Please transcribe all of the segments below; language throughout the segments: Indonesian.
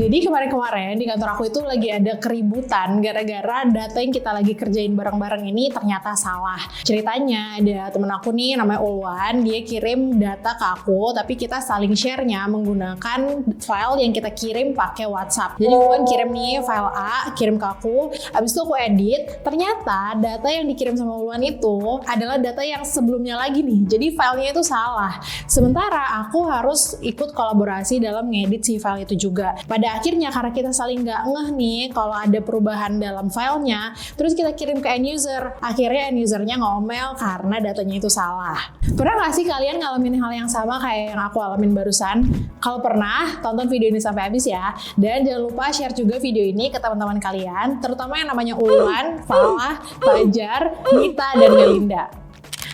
Jadi kemarin-kemarin di kantor aku itu lagi ada keributan gara-gara data yang kita lagi kerjain bareng-bareng ini ternyata salah. Ceritanya ada temen aku nih namanya Ulwan, dia kirim data ke aku tapi kita saling share-nya menggunakan file yang kita kirim pakai WhatsApp. Jadi Ulwan kirim nih file A, kirim ke aku, abis itu aku edit, ternyata data yang dikirim sama Ulwan itu adalah data yang sebelumnya lagi nih, jadi filenya itu salah. Sementara aku harus ikut kolaborasi dalam ngedit si file itu juga. Pada akhirnya karena kita saling nggak ngeh nih kalau ada perubahan dalam filenya, terus kita kirim ke end user, akhirnya end usernya ngomel karena datanya itu salah. Pernah nggak sih kalian ngalamin hal yang sama kayak yang aku alamin barusan? Kalau pernah, tonton video ini sampai habis ya, dan jangan lupa share juga video ini ke teman-teman kalian, terutama yang namanya Ulwan, Falah, Fajar, Nita, dan Melinda.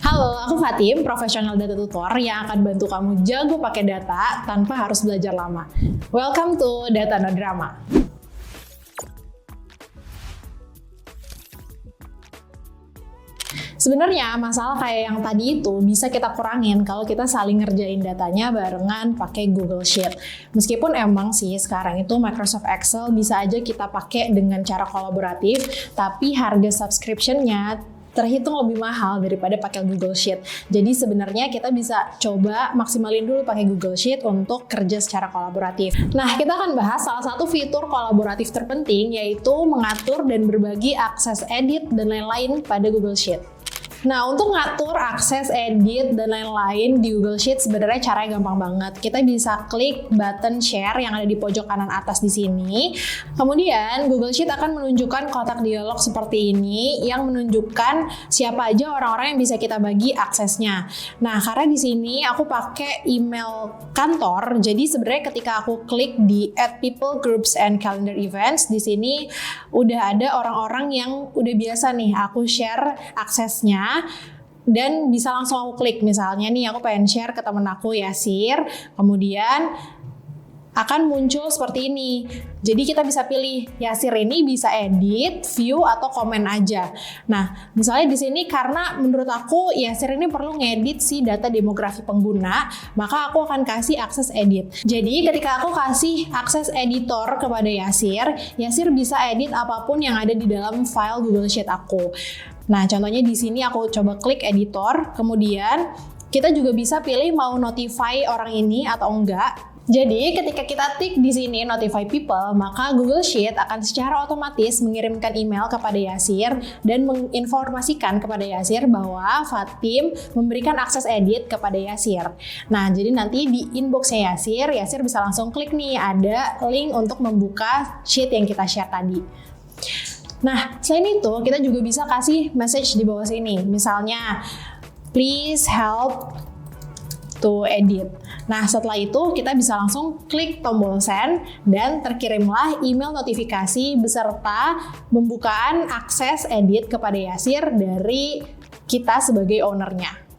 Halo, aku Fatim, profesional data tutor yang akan bantu kamu jago pakai data tanpa harus belajar lama. Welcome to Data No Drama. Sebenarnya masalah kayak yang tadi itu bisa kita kurangin kalau kita saling ngerjain datanya barengan pakai Google Sheet. Meskipun emang sih sekarang itu Microsoft Excel bisa aja kita pakai dengan cara kolaboratif, tapi harga subscription-nya terhitung lebih mahal daripada pakai Google Sheet. Jadi sebenarnya kita bisa coba maksimalin dulu pakai Google Sheet untuk kerja secara kolaboratif. Nah, kita akan bahas salah satu fitur kolaboratif terpenting, yaitu mengatur dan berbagi akses edit dan lain-lain pada Google Sheet. Nah, untuk ngatur akses edit dan lain-lain di Google Sheet sebenarnya caranya gampang banget. Kita bisa klik button share yang ada di pojok kanan atas di sini. Kemudian Google Sheet akan menunjukkan kotak dialog seperti ini yang menunjukkan siapa aja orang-orang yang bisa kita bagi aksesnya. Nah, karena di sini aku pakai email kantor, jadi sebenarnya ketika aku klik di add people, groups, and calendar events, di sini udah ada orang-orang yang udah biasa nih aku share aksesnya. Dan bisa langsung aku klik, misalnya nih aku pengen share ke temen aku Yasir, kemudian akan muncul seperti ini. Jadi kita bisa pilih Yasir ini bisa edit, view, atau komen aja. Nah, misalnya di sini karena menurut aku Yasir ini perlu ngedit si data demografi pengguna, maka aku akan kasih akses edit. Jadi ketika aku kasih akses editor kepada Yasir, Yasir bisa edit apapun yang ada di dalam file Google Sheet aku. Nah, contohnya di sini aku coba klik editor, kemudian kita juga bisa pilih mau notify orang ini atau enggak. Jadi ketika kita tik di sini notify people, maka Google Sheet akan secara otomatis mengirimkan email kepada Yasir dan menginformasikan kepada Yasir bahwa Fatim memberikan akses edit kepada Yasir. Nah, jadi nanti di inboxnya Yasir bisa langsung klik nih ada link untuk membuka sheet yang kita share tadi. Nah, selain itu kita juga bisa kasih message di bawah sini. Misalnya, please help to edit. Nah, setelah itu kita bisa langsung klik tombol send dan terkirimlah email notifikasi beserta pembukaan akses edit kepada Yasir dari kita sebagai ownernya.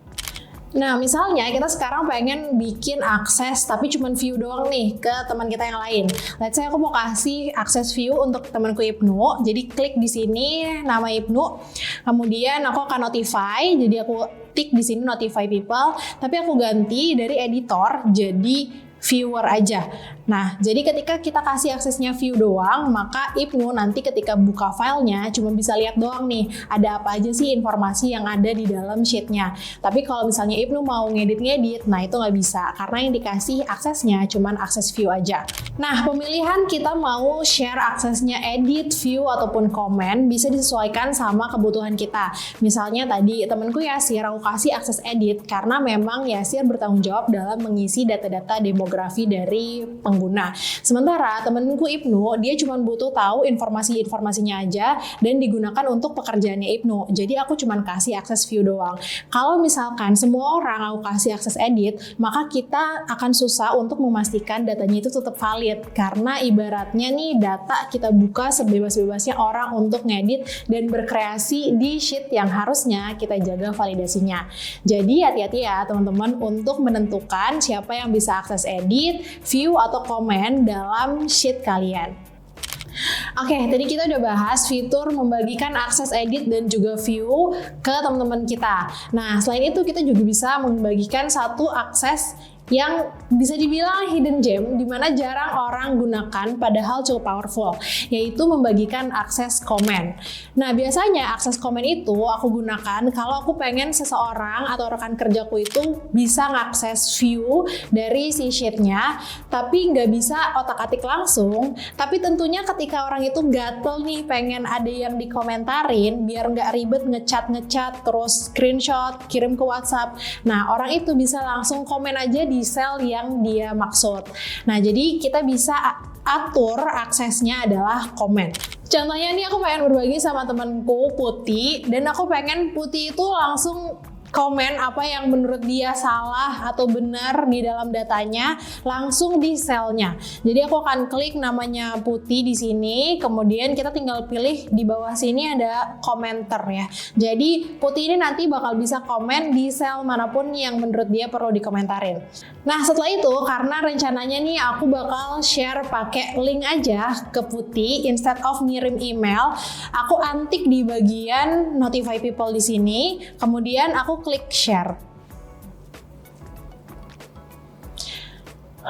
Nah, misalnya kita sekarang pengen bikin akses tapi cuma view doang nih ke teman kita yang lain. Let's say aku mau kasih akses view untuk temanku Ibnu. Jadi klik di sini nama Ibnu. Kemudian aku akan notify. Jadi aku tik di sini notify people, tapi aku ganti dari editor jadi viewer aja. Nah, jadi ketika kita kasih aksesnya view doang, maka Ibnu nanti ketika buka filenya cuma bisa lihat doang nih, ada apa aja sih informasi yang ada di dalam sheetnya. Tapi kalau misalnya Ibnu mau ngedit-ngedit, nah itu nggak bisa, karena yang dikasih aksesnya cuma akses view aja. Nah, pemilihan kita mau share aksesnya edit, view, ataupun komen bisa disesuaikan sama kebutuhan kita. Misalnya tadi temanku Yasir, aku kasih akses edit karena memang Yasir bertanggung jawab dalam mengisi data-data demografi dari pengguna. Sementara temenku Ibnu, dia cuma butuh tahu informasinya aja dan digunakan untuk pekerjaannya Ibnu. Jadi aku cuma kasih akses view doang. Kalau misalkan semua orang aku kasih akses edit, maka kita akan susah untuk memastikan datanya itu tetap valid. Karena ibaratnya nih data kita buka sebebas-bebasnya orang untuk ngedit dan berkreasi di sheet yang harusnya kita jaga validasinya. Jadi hati-hati ya teman-teman untuk menentukan siapa yang bisa akses edit, view, atau komen dalam sheet kalian. Oke, tadi kita udah bahas fitur membagikan akses edit dan juga view ke teman-teman kita. Nah, selain itu kita juga bisa membagikan satu akses yang bisa dibilang hidden gem, di mana jarang orang gunakan padahal cukup powerful, yaitu membagikan akses komen. Nah, biasanya akses komen itu aku gunakan kalau aku pengen seseorang atau rekan kerjaku itu bisa ngakses view dari si sheet-nya, tapi nggak bisa otak-atik langsung. Tapi tentunya ketika orang itu gatel nih pengen ada yang dikomentarin, biar nggak ribet ngecat terus screenshot, kirim ke WhatsApp. Nah, orang itu bisa langsung komen aja di sel yang dia maksud. Nah, jadi kita bisa atur aksesnya adalah komen. Contohnya nih aku pengen berbagi sama temanku Putih, dan aku pengen Putih itu langsung komen apa yang menurut dia salah atau benar di dalam datanya langsung di selnya. Jadi aku akan klik namanya Putih di sini, kemudian kita tinggal pilih di bawah sini ada komentar ya. Jadi Putih ini nanti bakal bisa komen di sel manapun yang menurut dia perlu dikomentarin. Nah, setelah itu karena rencananya nih aku bakal share pakai link aja ke Putih instead of ngirim email, aku antik di bagian notify people di sini, kemudian aku klik share.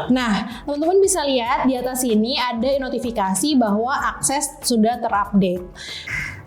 Nah, teman-teman bisa lihat di atas ini ada notifikasi bahwa akses sudah terupdate.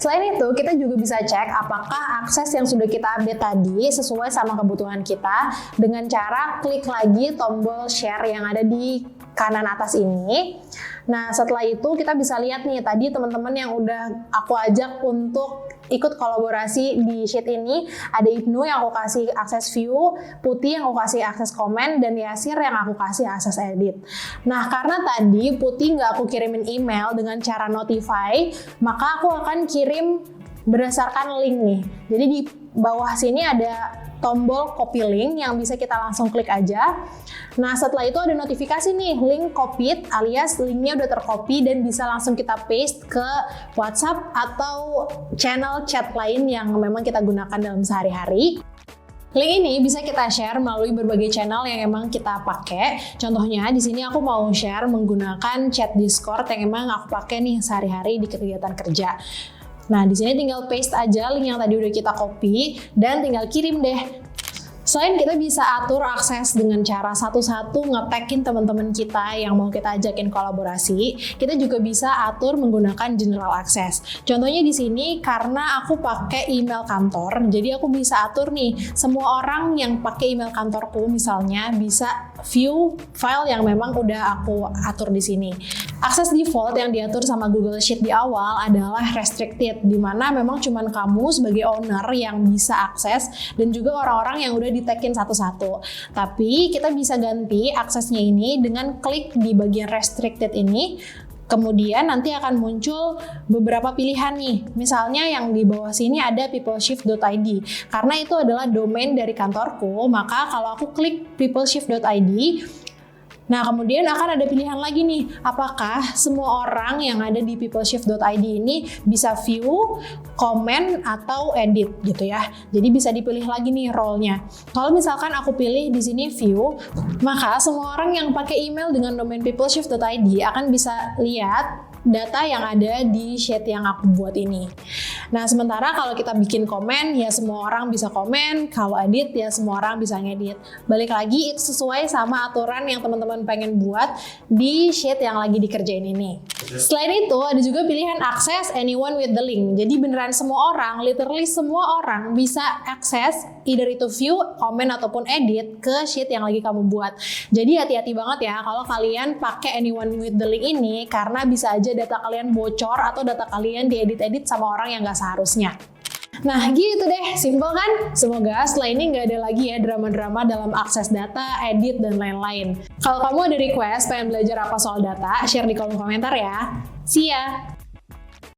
Selain itu, kita juga bisa cek apakah akses yang sudah kita update tadi sesuai sama kebutuhan kita dengan cara klik lagi tombol share yang ada di kanan atas ini. Nah, setelah itu kita bisa lihat nih tadi teman-teman yang udah aku ajak untuk ikut kolaborasi di sheet ini, ada Ibnu yang aku kasih akses view, Putih yang aku kasih akses komen, dan Yasir yang aku kasih akses edit. Nah, karena tadi Putih nggak aku kirimin email dengan cara notify, maka aku akan kirim berdasarkan link nih. Jadi di bawah sini ada tombol copy link yang bisa kita langsung klik aja. Nah, setelah itu ada notifikasi nih, link copied alias linknya udah tercopy dan bisa langsung kita paste ke WhatsApp atau channel chat lain yang memang kita gunakan dalam sehari-hari. Link ini bisa kita share melalui berbagai channel yang emang kita pakai. Contohnya di sini aku mau share menggunakan chat Discord yang emang aku pakai nih sehari-hari di kegiatan kerja. Nah, di sini tinggal paste aja link yang tadi udah kita copy dan tinggal kirim deh. Selain kita bisa atur akses dengan cara satu-satu nge-tagin teman-teman kita yang mau kita ajakin kolaborasi, kita juga bisa atur menggunakan general access. Contohnya di sini karena aku pakai email kantor, jadi aku bisa atur nih semua orang yang pakai email kantorku misalnya bisa view file yang memang udah aku atur di sini. Akses default yang diatur sama Google Sheet di awal adalah restricted, di mana memang cuman kamu sebagai owner yang bisa akses dan juga orang-orang yang udah di-tagin satu-satu. Tapi kita bisa ganti aksesnya ini dengan klik di bagian restricted ini. Kemudian nanti akan muncul beberapa pilihan nih. Misalnya yang di bawah sini ada peopleshift.id. Karena itu adalah domain dari kantorku, maka kalau aku klik peopleshift.id, nah, kemudian akan ada pilihan lagi nih, apakah semua orang yang ada di peopleshift.id ini bisa view, komen, atau edit gitu ya. Jadi bisa dipilih lagi nih role-nya. Kalau misalkan aku pilih di sini view, maka semua orang yang pakai email dengan domain peopleshift.id akan bisa lihat data yang ada di sheet yang aku buat ini. Nah, sementara kalau kita bikin komen, ya semua orang bisa komen, kalau edit, ya semua orang bisa ngedit. Balik lagi, itu sesuai sama aturan yang teman-teman pengen buat di sheet yang lagi dikerjain ini. Selain itu, ada juga pilihan akses anyone with the link. Jadi beneran semua orang, literally semua orang bisa akses either itu view, komen, ataupun edit ke sheet yang lagi kamu buat. Jadi hati-hati banget ya kalau kalian pakai anyone with the link ini, karena bisa aja data kalian bocor atau data kalian diedit-edit sama orang yang nggak seharusnya. Nah, gitu deh, simple kan? Semoga setelah ini nggak ada lagi ya drama-drama dalam akses data, edit, dan lain-lain. Kalau kamu ada request pengen belajar apa soal data, share di kolom komentar ya. See ya!